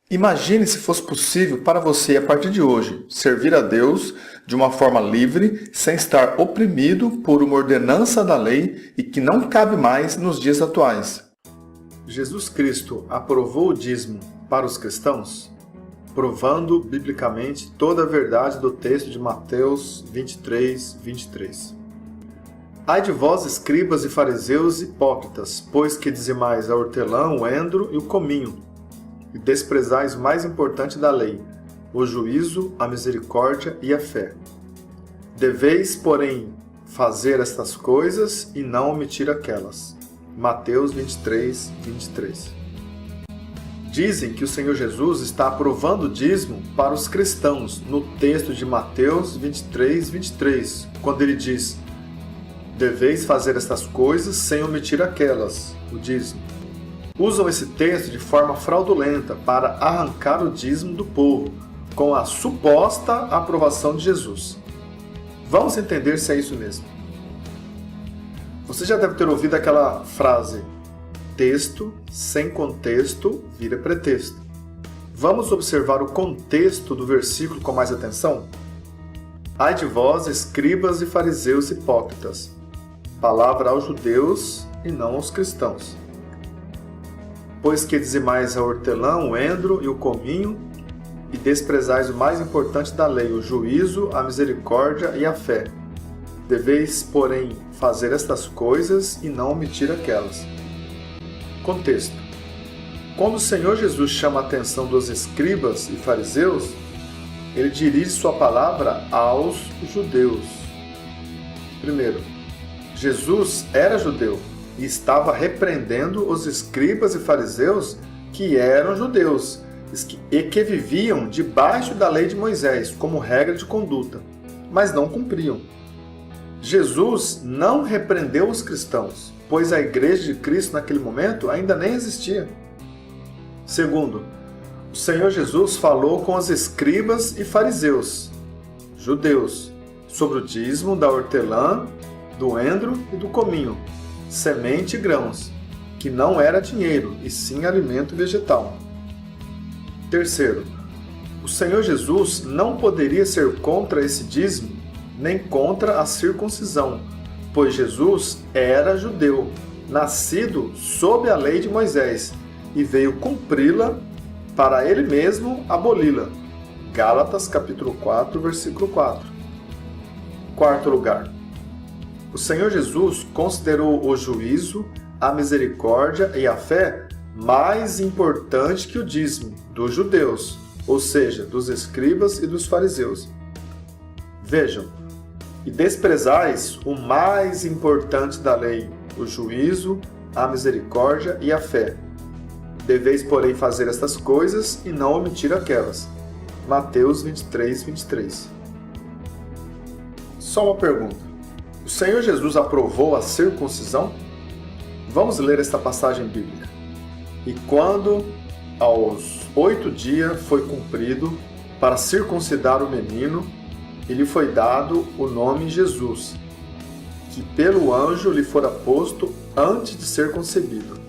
Imagine se fosse possível para você, a partir de hoje, servir a Deus de uma forma livre, sem estar oprimido por uma ordenança da lei e que não cabe mais nos dias atuais. Jesus Cristo aprovou o dízimo para os cristãos, provando biblicamente toda a verdade do texto de Mateus 23:23. Ai de vós, escribas e fariseus hipócritas, pois que dizimais a hortelã, o endro e o cominho, e desprezais o mais importante da lei, o juízo, a misericórdia e a fé. Deveis, porém, fazer estas coisas e não omitir aquelas. Mateus 23:23. Dizem que o Senhor Jesus está aprovando o dízimo para os cristãos no texto de Mateus 23:23, quando ele diz: deveis fazer estas coisas sem omitir aquelas, o dízimo. Usam esse texto de forma fraudulenta para arrancar o dízimo do povo, com a suposta aprovação de Jesus. Vamos entender se é isso mesmo. Você já deve ter ouvido aquela frase: texto sem contexto vira pretexto. Vamos observar o contexto do versículo com mais atenção? Ai de vós, escribas e fariseus hipócritas. Palavra aos judeus e não aos cristãos. Pois que dizimais a hortelã, o endro e o cominho, e desprezais o mais importante da lei, o juízo, a misericórdia e a fé. Deveis, porém, fazer estas coisas e não omitir aquelas. Contexto. Quando o Senhor Jesus chama a atenção dos escribas e fariseus, ele dirige sua palavra aos judeus. Primeiro, Jesus era judeu e estava repreendendo os escribas e fariseus que eram judeus e que viviam debaixo da lei de Moisés como regra de conduta, mas não cumpriam. Jesus não repreendeu os cristãos, pois a igreja de Cristo naquele momento ainda nem existia. Segundo, o Senhor Jesus falou com os escribas e fariseus, judeus, sobre o dízimo da hortelã, do endro e do cominho, semente e grãos, que não era dinheiro, e sim alimento vegetal. Terceiro, o Senhor Jesus não poderia ser contra esse dízimo, nem contra a circuncisão, pois Jesus era judeu, nascido sob a lei de Moisés, e veio cumpri-la para ele mesmo aboli-la. Gálatas capítulo 4, versículo 4. Quarto lugar, o Senhor Jesus considerou o juízo, a misericórdia e a fé mais importante que o dízimo dos judeus, ou seja, dos escribas e dos fariseus. Vejam, e desprezais o mais importante da lei, o juízo, a misericórdia e a fé. Deveis, porém, fazer estas coisas e não omitir aquelas. Mateus 23:23. Só uma pergunta. O Senhor Jesus aprovou a circuncisão? Vamos ler esta passagem bíblica. E quando, aos 8 dias, foi cumprido para circuncidar o menino, e lhe foi dado o nome Jesus, que pelo anjo lhe fora posto antes de ser concebido.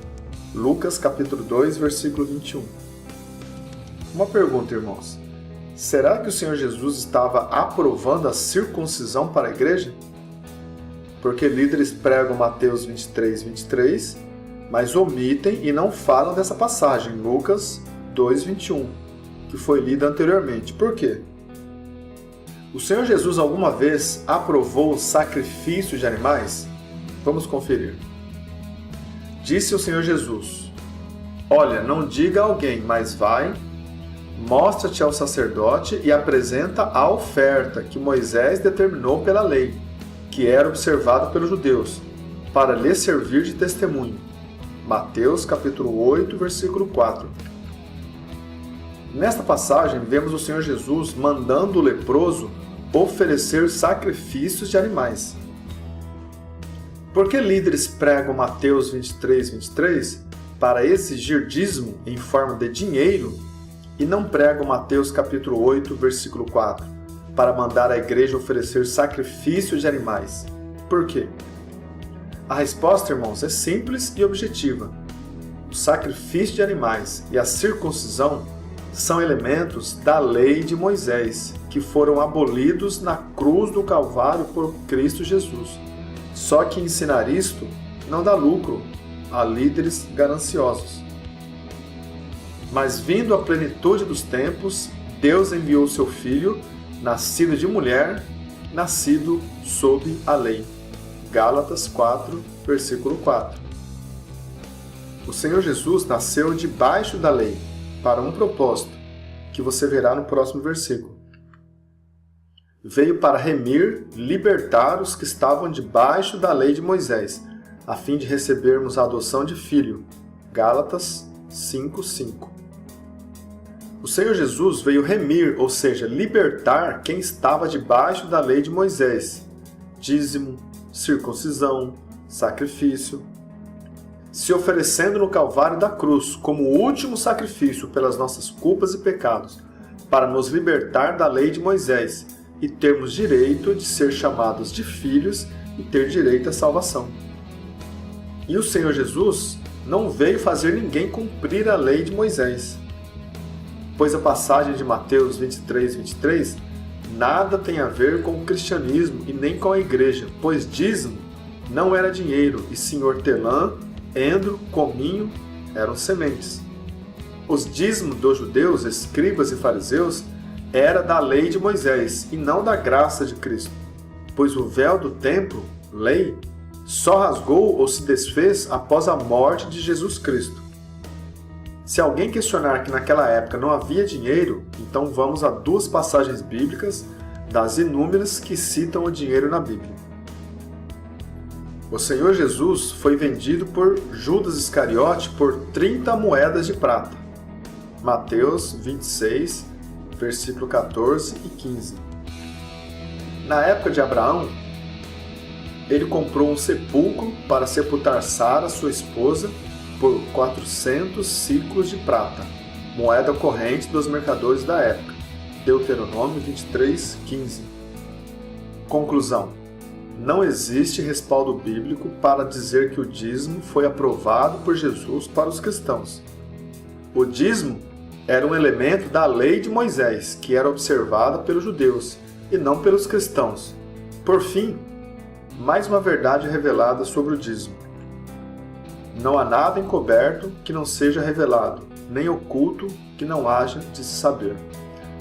Lucas capítulo 2, versículo 21. Uma pergunta, irmãos. Será que o Senhor Jesus estava aprovando a circuncisão para a igreja? Porque líderes pregam Mateus 23:23, mas omitem e não falam dessa passagem, Lucas 2:21, que foi lida anteriormente. Por quê? O Senhor Jesus alguma vez aprovou o sacrifício de animais? Vamos conferir. Disse o Senhor Jesus: olha, não diga a alguém, mas vai, mostra-te ao sacerdote e apresenta a oferta que Moisés determinou pela lei, que era observada pelos judeus, para lhe servir de testemunho. Mateus capítulo 8, versículo 4. Nesta passagem, vemos o Senhor Jesus mandando o leproso oferecer sacrifícios de animais. Por que líderes pregam Mateus 23:23 para exigir dízimo em forma de dinheiro e não pregam Mateus capítulo 8, versículo 4, para mandar a igreja oferecer sacrifícios de animais? Por quê? A resposta, irmãos, é simples e objetiva. O sacrifício de animais e a circuncisão são elementos da lei de Moisés, que foram abolidos na cruz do Calvário por Cristo Jesus. Só que ensinar isto não dá lucro a líderes gananciosos. Mas vindo a plenitude dos tempos, Deus enviou seu Filho, nascido de mulher, nascido sob a lei. Gálatas 4, versículo 4. O Senhor Jesus nasceu debaixo da lei, para um propósito, que você verá no próximo versículo. Veio para remir, libertar os que estavam debaixo da lei de Moisés, a fim de recebermos a adoção de filho. Gálatas 5:5. O Senhor Jesus veio remir, ou seja, libertar quem estava debaixo da lei de Moisés. Dízimo, circuncisão, sacrifício. Se oferecendo no Calvário da cruz como o último sacrifício pelas nossas culpas e pecados, para nos libertar da lei de Moisés e termos direito de ser chamados de filhos e ter direito à salvação. E o Senhor Jesus não veio fazer ninguém cumprir a lei de Moisés, pois a passagem de Mateus 23:23 nada tem a ver com o cristianismo e nem com a igreja, pois dízimo não era dinheiro e sim hortelã, endro, cominho eram sementes. Os dízimos dos judeus, escribas e fariseus era da lei de Moisés e não da graça de Cristo, pois o véu do templo, lei, só rasgou ou se desfez após a morte de Jesus Cristo. Se alguém questionar que naquela época não havia dinheiro, então vamos a duas passagens bíblicas das inúmeras que citam o dinheiro na Bíblia. O Senhor Jesus foi vendido por Judas Iscariote por 30 moedas de prata. Mateus 26, versículo 14 e 15. Na época de Abraão, ele comprou um sepulcro para sepultar Sara, sua esposa, por 400 ciclos de prata, moeda corrente dos mercadores da época. Deuteronômio 23:15. Conclusão: não existe respaldo bíblico para dizer que o dízimo foi aprovado por Jesus para os cristãos. O dízimo era um elemento da lei de Moisés, que era observada pelos judeus e não pelos cristãos. Por fim, mais uma verdade revelada sobre o dízimo. Não há nada encoberto que não seja revelado, nem oculto que não haja de se saber.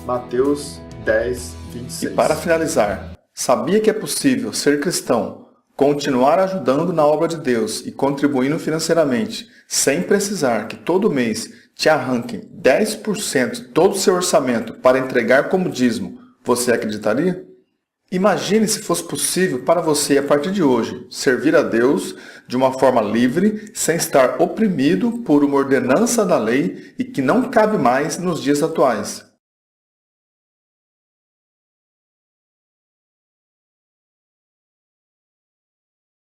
Mateus 10:26. E para finalizar, sabia que é possível ser cristão, continuar ajudando na obra de Deus e contribuindo financeiramente, sem precisar que todo mês te arranquem 10% de todo o seu orçamento para entregar como dízimo? Você acreditaria? Imagine se fosse possível para você, a partir de hoje, servir a Deus de uma forma livre, sem estar oprimido por uma ordenança da lei e que não cabe mais nos dias atuais.